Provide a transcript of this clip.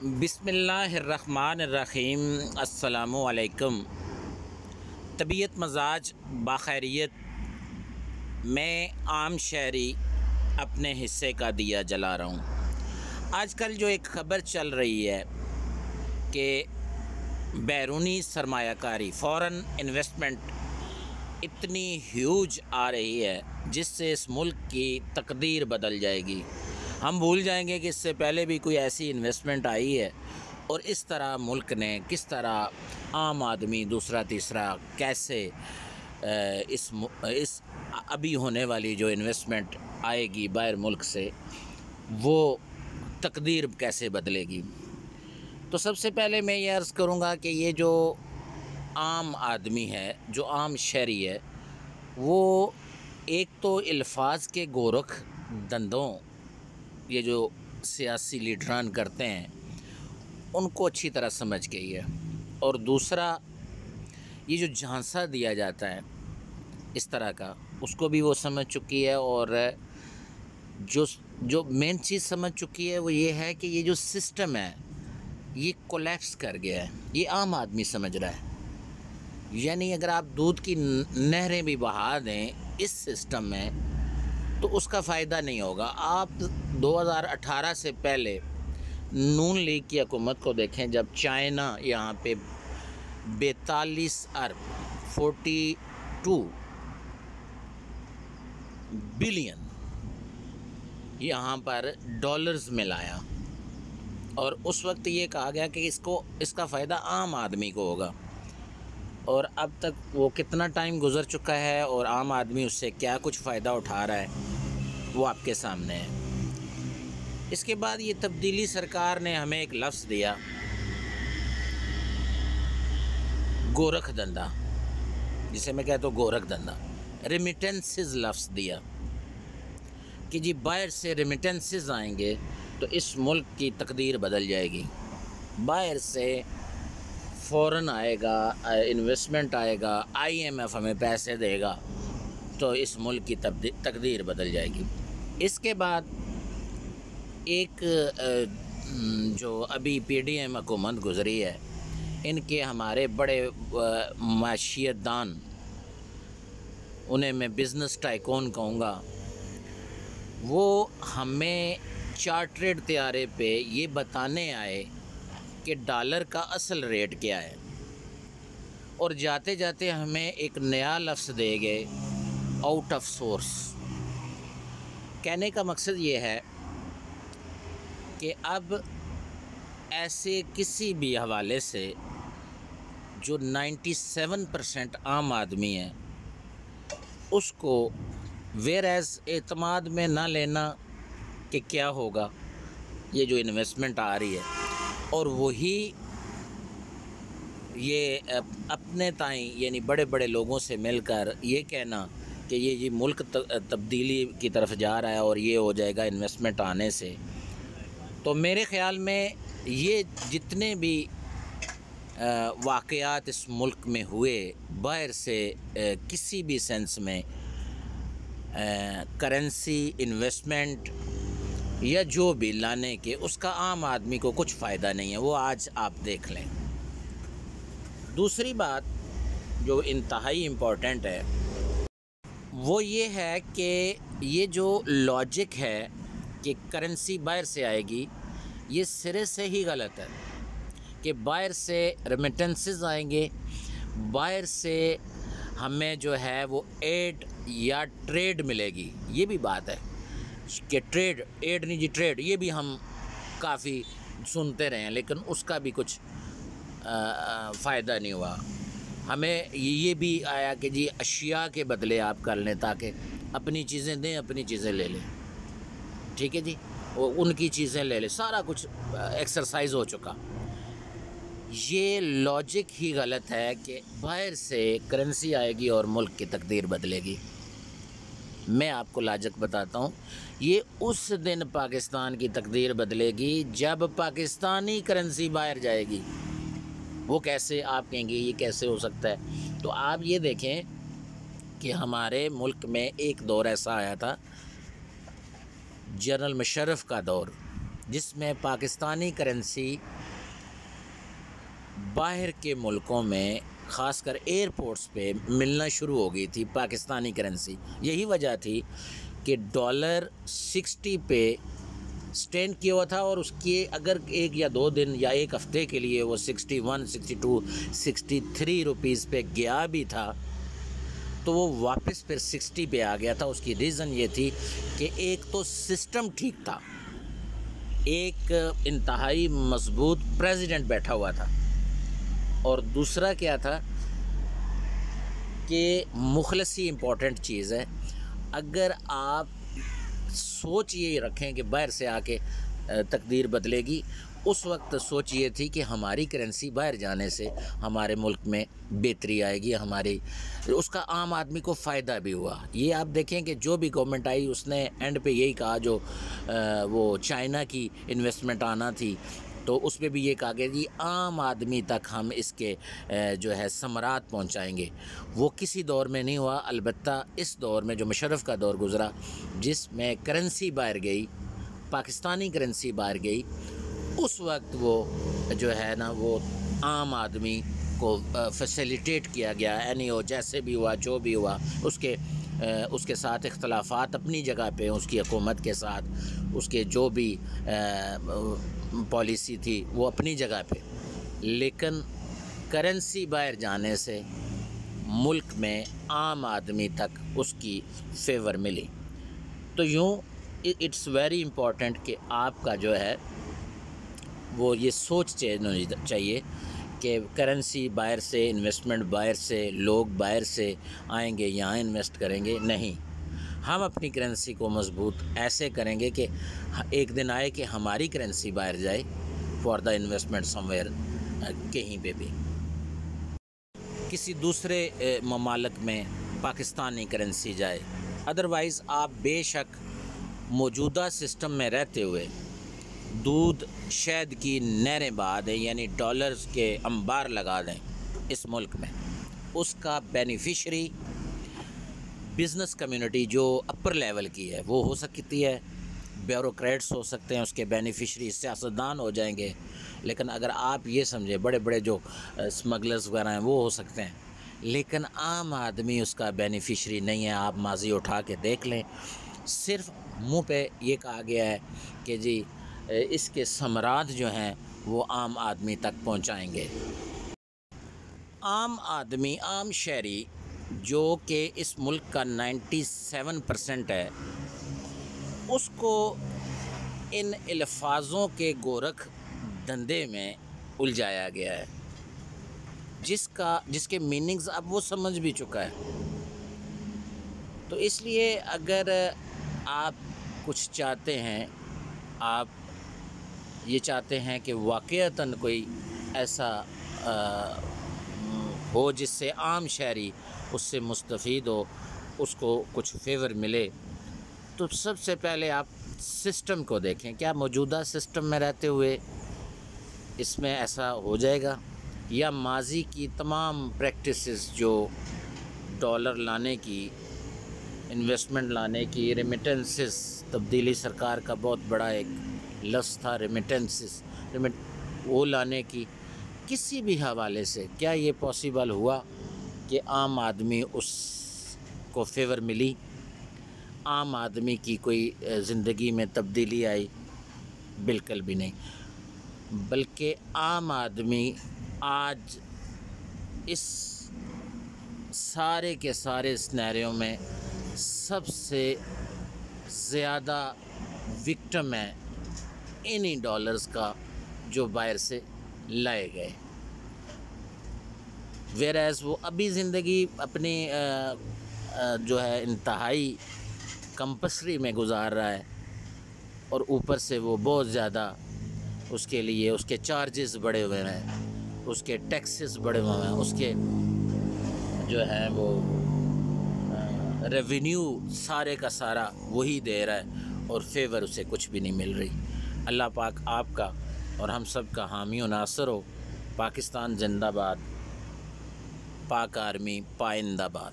बिस्मिल्लाहिर्रहमानिर्रहीम। अस्सलामुअलैकुम। तबीयत मजाज बाखैरियत। मैं आम शहरी अपने हिस्से का दिया जला रहा हूँ। आजकल जो एक ख़बर चल रही है कि बैरूनी सरमायाकारी फ़ॉरेन इन्वेस्टमेंट इतनी ह्यूज आ रही है जिससे इस मुल्क की तकदीर बदल जाएगी। हम भूल जाएंगे कि इससे पहले भी कोई ऐसी इन्वेस्टमेंट आई है और इस तरह मुल्क ने किस तरह आम आदमी दूसरा तीसरा कैसे इस अभी होने वाली जो इन्वेस्टमेंट आएगी बाहर मुल्क से वो तकदीर कैसे बदलेगी। तो सबसे पहले मैं ये अर्ज़ करूँगा कि ये जो आम आदमी है, जो आम शहरी है, वो एक तो अल्फाज के गोरख धंधों ये जो सियासी लीडरान करते हैं उनको अच्छी तरह समझ गई है, और दूसरा ये जो झांसा दिया जाता है इस तरह का उसको भी वो समझ चुकी है। और जो मेन चीज़ समझ चुकी है वो ये है कि ये जो सिस्टम है ये कोलैप्स कर गया है। ये आम आदमी समझ रहा है। यानी अगर आप दूध की नहरें भी बहा दें इस सिस्टम में तो उसका फ़ायदा नहीं होगा। आप 2018 से पहले नून लीग की हुकूमत को देखें, जब चाइना यहाँ पे 42 अरब 42 बिलियन यहाँ पर डॉलर्स में लाया, और उस वक्त ये कहा गया कि इसका फ़ायदा आम आदमी को होगा। और अब तक वो कितना टाइम गुज़र चुका है और आम आदमी उससे क्या कुछ फ़ायदा उठा रहा है वो आपके सामने है। इसके बाद ये तब्दीली सरकार ने हमें एक लफ्ज़ दिया, गोरख धंधा, जिसे मैं कहता हूँ गोरख धंधा, रेमिटेंसेस लफ्ज़ दिया कि जी बाहर से रेमिटेंसेस आएंगे तो इस मुल्क की तकदीर बदल जाएगी। बाहर से फ़ौरन आएगा, इन्वेस्टमेंट आएगा, IMF हमें पैसे देगा तो इस मुल्क की तकदीर बदल जाएगी। इसके बाद एक जो अभी PDM हुकूमत गुज़री है, इनके हमारे बड़े माशियतदान, उन्हें मैं बिज़नेस टाइकून कहूँगा, वो हमें चार्टर्ड तैयारे पे ये बताने आए कि डॉलर का असल रेट क्या है, और जाते जाते हमें एक नया लफ्ज़ दे गए, आउट ऑफ सोर्स। कहने का मकसद ये है कि अब ऐसे किसी भी हवाले से जो 97% आम आदमी है उसको वेरएज़ एतमाद में ना लेना कि क्या होगा, ये जो इन्वेस्टमेंट आ रही है, और वही ये अपने ताईं यानी बड़े बड़े लोगों से मिलकर ये कहना कि ये मुल्क तब्दीली की तरफ जा रहा है और ये हो जाएगा इन्वेस्टमेंट आने से। तो मेरे ख़्याल में ये जितने भी वाक़यात इस मुल्क में हुए बाहर से किसी भी सेंस में करेंसी इन्वेस्टमेंट या जो भी लाने के, उसका आम आदमी को कुछ फ़ायदा नहीं है। वो आज आप देख लें। दूसरी बात जो इंतहाई इम्पोर्टेंट है वो ये है कि ये जो लॉजिक है कि करेंसी बाहर से आएगी, ये सिरे से ही गलत है। कि बाहर से रेमिटेंसेस आएंगे, बाहर से हमें जो है वो एड या ट्रेड मिलेगी, ये भी बात है कि ट्रेड, एड नहीं जी ट्रेड, ये भी हम काफ़ी सुनते रहे हैं, लेकिन उसका भी कुछ फ़ायदा नहीं हुआ। हमें ये भी आया कि जी अशिया के बदले आप कर लें, ताकि अपनी चीज़ें दें, अपनी चीज़ें ले लें, ठीक है जी, वो उनकी चीज़ें ले लें, सारा कुछ एक्सरसाइज हो चुका। ये लॉजिक ही गलत है कि बाहर से करेंसी आएगी और मुल्क की तकदीर बदलेगी। मैं आपको लॉजिक बताता हूँ, ये उस दिन पाकिस्तान की तकदीर बदलेगी जब पाकिस्तानी करेंसी बाहर जाएगी। वो कैसे, आप कहेंगे ये कैसे हो सकता है? तो आप ये देखें कि हमारे मुल्क में एक दौर ऐसा आया था, जनरल मुशर्रफ का दौर, जिसमें पाकिस्तानी करेंसी बाहर के मुल्कों में ख़ासकर एयरपोर्ट्स पे मिलना शुरू हो गई थी पाकिस्तानी करेंसी। यही वजह थी कि डॉलर 60 पे स्टैंड किया हुआ था और उसके अगर एक या दो दिन या एक हफ़्ते के लिए वो 61, 62, 63 रुपीज़ पे गया भी था तो वो वापस फिर 60 पे आ गया था। उसकी रीज़न ये थी कि एक तो सिस्टम ठीक था, एक इंतहाई मजबूत प्रेसिडेंट बैठा हुआ था, और दूसरा क्या था कि मुखलसी इम्पॉर्टेंट चीज़ है। अगर आप सोच ये रखें कि बाहर से आके तकदीर बदलेगी, उस वक्त सोच ये थी कि हमारी करेंसी बाहर जाने से हमारे मुल्क में बेहतरी आएगी, हमारी उसका आम आदमी को फ़ायदा भी हुआ। ये आप देखें कि जो भी गवर्नमेंट आई उसने एंड पे यही कहा, जो वो चाइना की इन्वेस्टमेंट आना थी तो उस पर भी ये कहा गया कि आम आदमी तक हम इसके जो है समरात पहुंचाएंगे। वो किसी दौर में नहीं हुआ, अलबत्ता इस दौर में जो मुशर्रफ का दौर गुज़रा जिसमें करेंसी बाहर गई, पाकिस्तानी करेंसी बाहर गई, उस वक्त वो जो है ना वो आम आदमी को फैसिलिटेट किया गया। यानी वो जैसे भी हुआ, जो भी हुआ, उसके साथ इख्तलाफात अपनी जगह पे, उसकी हुकूमत के साथ उसके जो भी पॉलिसी थी वो अपनी जगह पे, लेकिन करेंसी बाहर जाने से मुल्क में आम आदमी तक उसकी फेवर मिली। तो यूँ इट्स वेरी इम्पॉर्टेंट कि आपका जो है वो ये सोच चेंज होनी चाहिए कि करेंसी बाहर से, इन्वेस्टमेंट बाहर से, लोग बाहर से आएंगे यहाँ इन्वेस्ट करेंगे। नहीं, हम अपनी करेंसी को मजबूत ऐसे करेंगे कि एक दिन आए कि हमारी करेंसी बाहर जाए फॉर द इन्वेस्टमेंट समवेयर, कहीं पे भी किसी दूसरे ममालिक में पाकिस्तानी करेंसी जाए। अदरवाइज़ आप बेशक मौजूदा सिस्टम में रहते हुए दूध शहद की नहरें बहा दें, यानी डॉलर्स के अंबार लगा दें इस मुल्क में, उसका बेनिफिशरी बिज़नेस कम्युनिटी जो अपर लेवल की है वो हो सकती है, ब्यूरोक्रेट्स हो सकते हैं, उसके बेनिफिशरी सियासतदान हो जाएंगे। लेकिन अगर आप ये समझें बड़े बड़े जो स्मगलर्स वगैरह हैं वो हो सकते हैं, लेकिन आम आदमी उसका बेनिफिशरी नहीं है। आप माजी उठा के देख लें, सिर्फ मुंह पे ये कहा गया है कि जी इसके समरात जो हैं वो आम आदमी तक पहुंचाएंगे। आम आदमी, आम शहरी जो कि इस मुल्क का 97% है, उसको इन अल्फाजों के गोरख धंधे में उलझाया गया है, जिसके मीनिंग्स अब वो समझ भी चुका है। तो इसलिए अगर आप कुछ चाहते हैं, आप ये चाहते हैं कि वाक़ईतन कोई ऐसा हो जिससे आम शहरी उससे मुस्तफ़ीद हो, उसको कुछ फेवर मिले, तो सबसे पहले आप सिस्टम को देखें। क्या मौजूदा सिस्टम में रहते हुए इसमें ऐसा हो जाएगा, या माजी की तमाम प्रैक्टिसेस जो डॉलर लाने की, इन्वेस्टमेंट लाने की, रेमिटेंसेस, तब्दीली सरकार का बहुत बड़ा एक लफ्ज़ था रेमिटेंसेस, वो लाने की, किसी भी हवाले से क्या ये पॉसिबल हुआ कि आम आदमी उसको फेवर मिली, आम आदमी की कोई ज़िंदगी में तब्दीली आई? बिल्कुल भी नहीं। बल्कि आम आदमी आज इस सारे के सारे सिनेरियो में सबसे ज़्यादा विक्टिम है इन्हीं डॉलर्स का जो बाहर से लाए गए। वेरएज़ वो अभी ज़िंदगी अपनी जो है इंतहाई कंपल्सरी में गुजार रहा है, और ऊपर से वो बहुत ज़्यादा उसके लिए उसके चार्जेस बढ़े हुए हैं, उसके टैक्सेस बढ़े हुए हैं, उसके जो है वो रेवेन्यू सारे का सारा वही दे रहा है, और फेवर उसे कुछ भी नहीं मिल रही। अल्लाह पाक आपका और हम सब का हामी व नासर हो। पाकिस्तान जिंदाबाद, पाक आर्मी पाइंदाबाद।